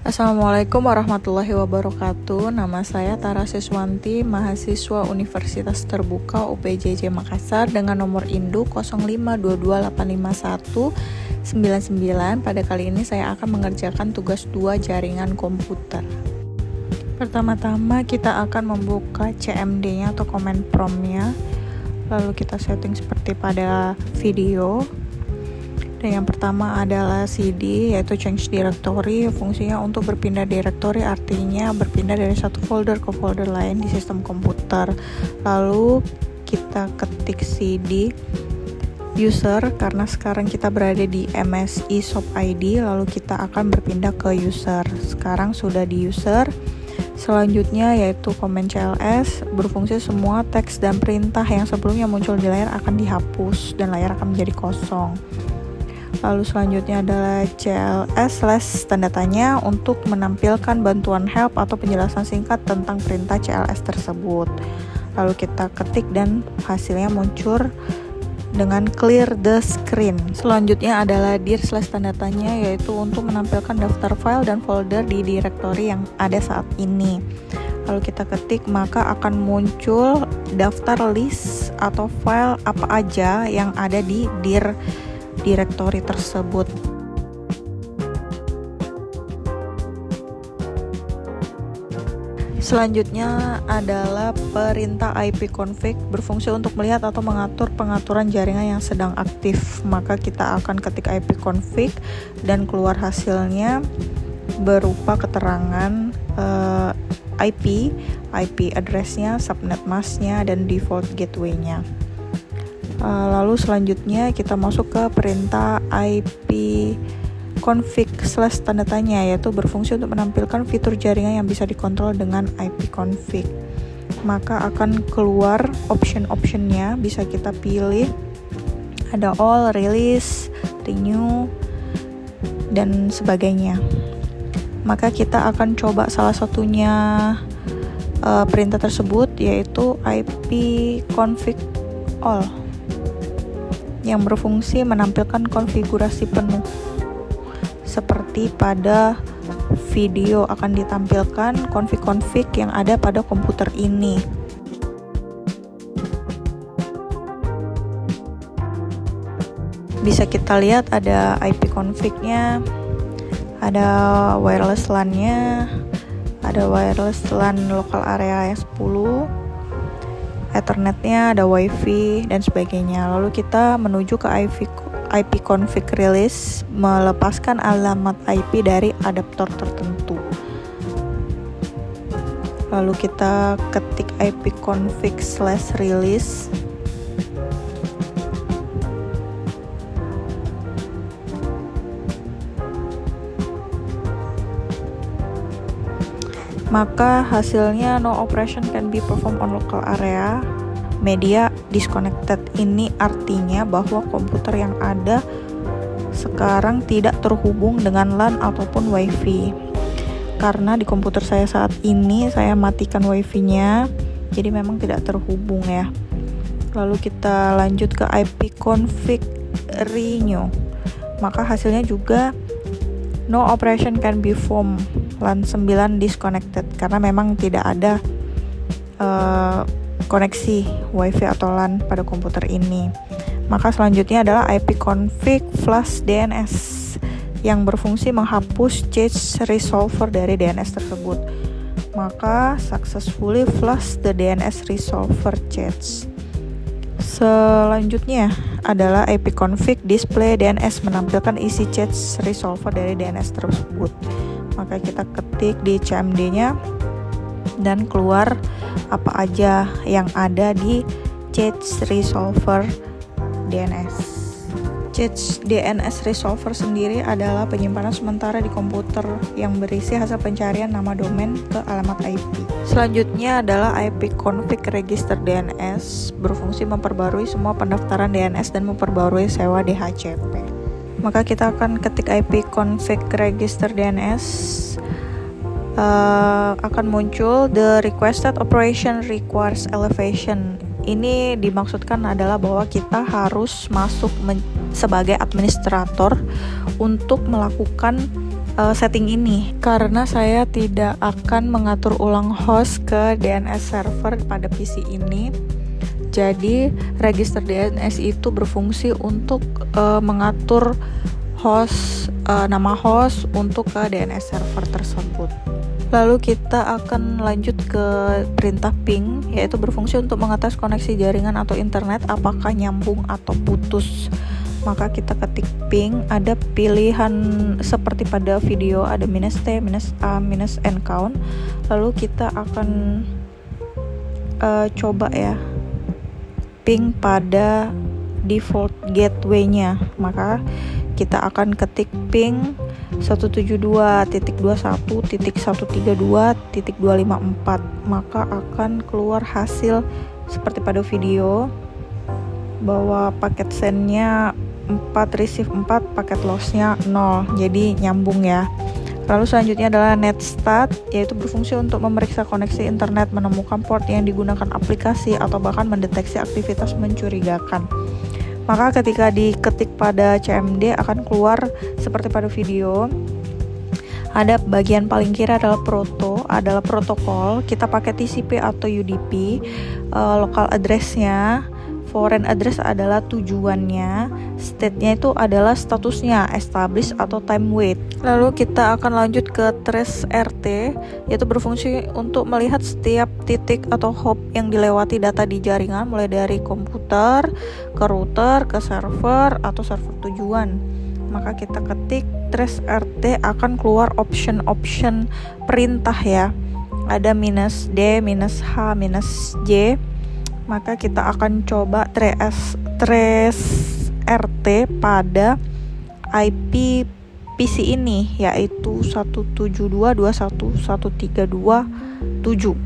Assalamualaikum warahmatullahi wabarakatuh. Nama saya Tara Siswanti, mahasiswa Universitas Terbuka UPJJ Makassar dengan nomor induk 052285199. Pada kali ini saya akan mengerjakan tugas 2 jaringan komputer. Pertama-tama kita akan membuka CMD-nya atau command prompt-nya. Lalu kita setting seperti pada video. Dan yang pertama adalah CD, yaitu change directory. Fungsinya untuk berpindah directory, artinya berpindah dari satu folder ke folder lain di sistem komputer. Lalu kita ketik CD user, karena sekarang kita berada di MSI shop ID. Lalu kita akan berpindah ke user. Sekarang sudah di user. Selanjutnya yaitu command CLS, berfungsi semua teks dan perintah yang sebelumnya muncul di layar akan dihapus dan layar akan menjadi kosong. Lalu selanjutnya adalah CLS / tanda tanya untuk menampilkan bantuan help atau penjelasan singkat tentang perintah CLS tersebut. Lalu kita ketik dan hasilnya muncul dengan clear the screen. Selanjutnya adalah dir / tanda tanya, yaitu untuk menampilkan daftar file dan folder di directory yang ada saat ini. Lalu kita ketik, maka akan muncul daftar list atau file apa aja yang ada di directory tersebut. Selanjutnya adalah perintah ipconfig, berfungsi untuk melihat atau mengatur pengaturan jaringan yang sedang aktif. Maka kita akan ketik ipconfig dan keluar hasilnya berupa keterangan IP address-nya, subnet mask-nya, dan default gateway-nya. Lalu selanjutnya kita masuk ke perintah ipconfig / tanda tanya, yaitu berfungsi untuk menampilkan fitur jaringan yang bisa dikontrol dengan ipconfig. Maka akan keluar option-optionnya, bisa kita pilih, ada all, release, renew, dan sebagainya. Maka kita akan coba salah satunya perintah tersebut, yaitu ipconfig all, yang berfungsi menampilkan konfigurasi penuh. Seperti pada video akan ditampilkan konfig-konfig yang ada pada komputer ini. Bisa kita lihat ada IP config-nya, ada wireless LAN-nya, ada wireless LAN local area 10, Ethernet-nya, ada WiFi, dan sebagainya. Lalu kita menuju ke ipconfig release, melepaskan alamat IP dari adaptor tertentu. Lalu kita ketik ipconfig / release. Maka hasilnya no operation can be performed on local area, media disconnected. Ini artinya bahwa komputer yang ada sekarang tidak terhubung dengan LAN ataupun WiFi. Karena di komputer saya saat ini saya matikan WiFi-nya, jadi memang tidak terhubung ya. Lalu kita lanjut ke ipconfig renew. Maka hasilnya juga no operation can be performed, LAN 9 disconnected, karena memang tidak ada koneksi WiFi atau LAN pada komputer ini. Maka selanjutnya adalah ipconfig flush DNS, yang berfungsi menghapus cache resolver dari DNS tersebut. Maka successfully flush the DNS resolver cache. Selanjutnya adalah ipconfig display DNS, menampilkan isi cache resolver dari DNS tersebut. Maka kita ketik di CMD-nya dan keluar apa aja yang ada di cache resolver DNS. Cache DNS resolver sendiri adalah penyimpanan sementara di komputer yang berisi hasil pencarian nama domain ke alamat IP. Selanjutnya adalah ipconfig register DNS, berfungsi memperbarui semua pendaftaran DNS dan memperbarui sewa DHCP. Maka kita akan ketik ipconfig register DNS, akan muncul the requested operation requires elevation. Ini dimaksudkan adalah bahwa kita harus masuk sebagai administrator untuk melakukan setting ini, karena saya tidak akan mengatur ulang host ke DNS server pada PC ini. Jadi register DNS itu berfungsi untuk mengatur host, nama host untuk ke DNS server tersebut. Lalu kita akan lanjut ke perintah ping, yaitu berfungsi untuk mengetes koneksi jaringan atau internet apakah nyambung atau putus. Maka kita ketik ping, ada pilihan seperti pada video, ada -t, -a, -n count. Lalu kita akan coba ya ping pada default gateway-nya. Maka kita akan ketik ping 172.21.132.254, maka akan keluar hasil seperti pada video bahwa paket send-nya 4, receive 4, paket loss-nya 0, jadi nyambung ya. Lalu selanjutnya adalah netstat, yaitu berfungsi untuk memeriksa koneksi internet, menemukan port yang digunakan aplikasi, atau bahkan mendeteksi aktivitas mencurigakan. Maka ketika diketik pada CMD akan keluar seperti pada video. Ada bagian paling kiri adalah protokol, kita pakai TCP atau UDP, local address-nya, foreign address adalah tujuannya, state-nya itu adalah statusnya established atau time wait. Lalu kita akan lanjut ke trace RT, yaitu berfungsi untuk melihat setiap titik atau hop yang dilewati data di jaringan, mulai dari komputer ke router ke server atau server tujuan. Maka kita ketik trace RT, akan keluar option perintah ya, ada -d, -h, -j. Maka kita akan coba trace RT pada IP PC ini, yaitu 172.168.132.7.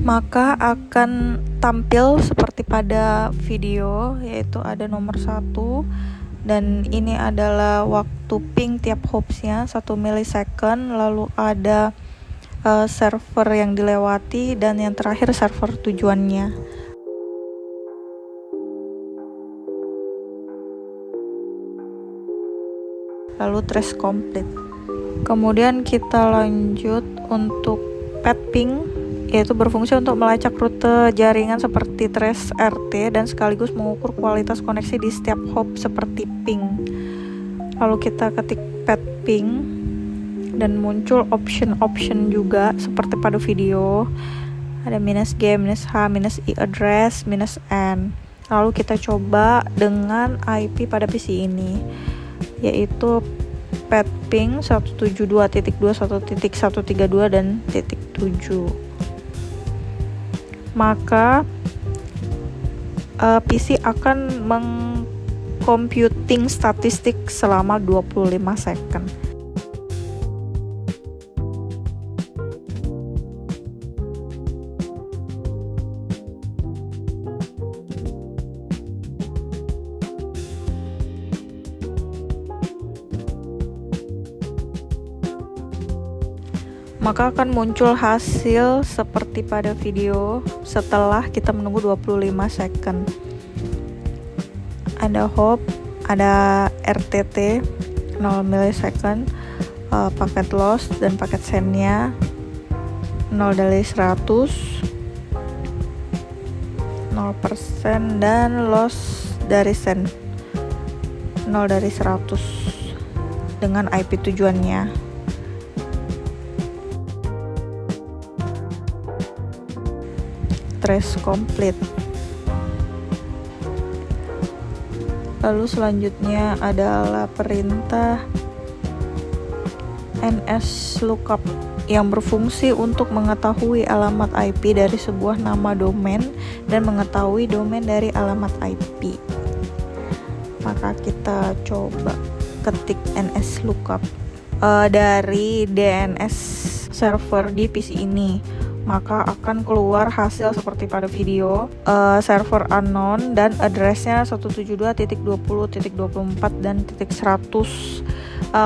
Maka akan tampil seperti pada video, yaitu ada nomor 1, dan ini adalah waktu ping tiap hopsnya 1 milisecond, lalu ada server yang dilewati, dan yang terakhir server tujuannya. Lalu trace complete. Kemudian kita lanjut untuk pet ping, yaitu berfungsi untuk melacak rute jaringan seperti trace RT dan sekaligus mengukur kualitas koneksi di setiap hop seperti ping. Lalu kita ketik pet ping dan muncul option juga seperti pada video, ada -g, -h, -i address, -n. Lalu kita coba dengan IP pada PC ini, yaitu pet ping 172.21.132 dan .7. Maka PC akan mengcomputing statistik selama 25 second. Maka akan muncul hasil seperti pada video setelah kita menunggu 25 second. Ada hop, ada RTT 0 milisecond, paket loss dan paket send-nya 0 dari 100, 0% dan loss dari send 0 dari 100 dengan IP tujuannya. Trace complete. Lalu selanjutnya adalah perintah nslookup yang berfungsi untuk mengetahui alamat IP dari sebuah nama domain dan mengetahui domain dari alamat IP. Maka kita coba ketik nslookup dari DNS server di PC ini. Maka akan keluar hasil seperti pada video, server unknown dan addressnya 172.20.24 dan .100.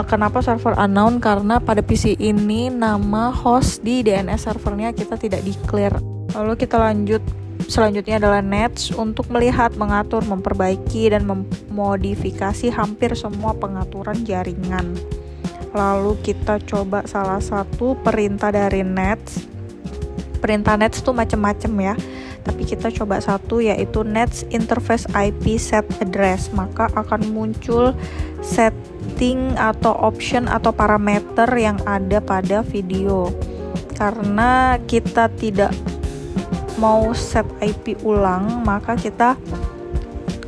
Kenapa server unknown? Karena pada PC ini nama host di DNS servernya kita tidak declare. Lalu kita lanjut. Selanjutnya adalah Nets untuk melihat, mengatur, memperbaiki, dan memodifikasi hampir semua pengaturan jaringan. Lalu kita coba salah satu perintah dari Nets. Perintah Nets itu macam-macam ya, tapi kita coba satu, yaitu Nets Interface IP Set Address. Maka akan muncul setting atau option atau parameter yang ada pada video. Karena kita tidak mau set IP ulang, maka kita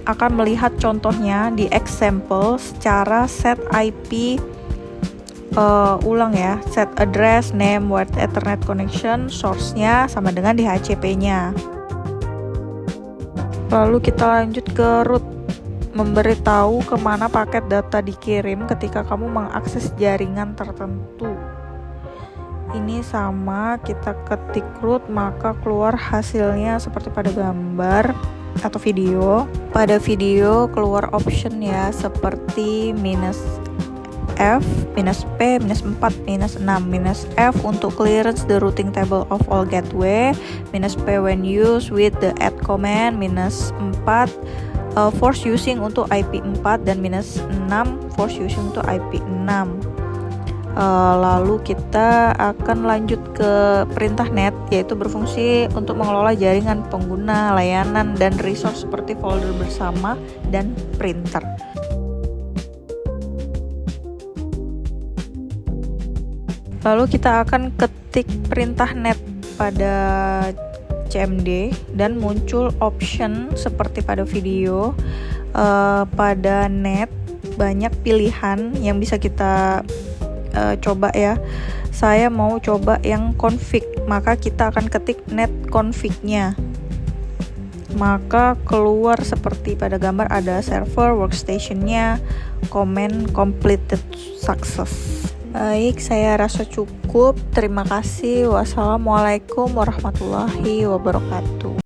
akan melihat contohnya di example secara set IP ulang ya, set address, name, word Ethernet connection, source-nya sama dengan DHCP-nya. Lalu kita lanjut ke root, memberitahu kemana paket data dikirim ketika kamu mengakses jaringan tertentu. Ini sama, kita ketik root maka keluar hasilnya seperti pada gambar atau video. Pada video keluar option ya, seperti -F, -P, -4, -6, -F untuk clearance the routing table of all gateway, -P when used with the add command, -4 force using untuk IP 4, dan -6 force using untuk IP 6. Lalu kita akan lanjut ke perintah net, yaitu berfungsi untuk mengelola jaringan pengguna, layanan, dan resource seperti folder bersama dan printer. Lalu kita akan ketik perintah net pada CMD dan muncul option seperti pada video. Pada net banyak pilihan yang bisa kita coba ya. Saya mau coba yang config, maka kita akan ketik net config-nya. Maka keluar seperti pada gambar, ada server, workstation-nya, command completed success. Baik, saya rasa cukup. Terima kasih. Wassalamualaikum warahmatullahi wabarakatuh.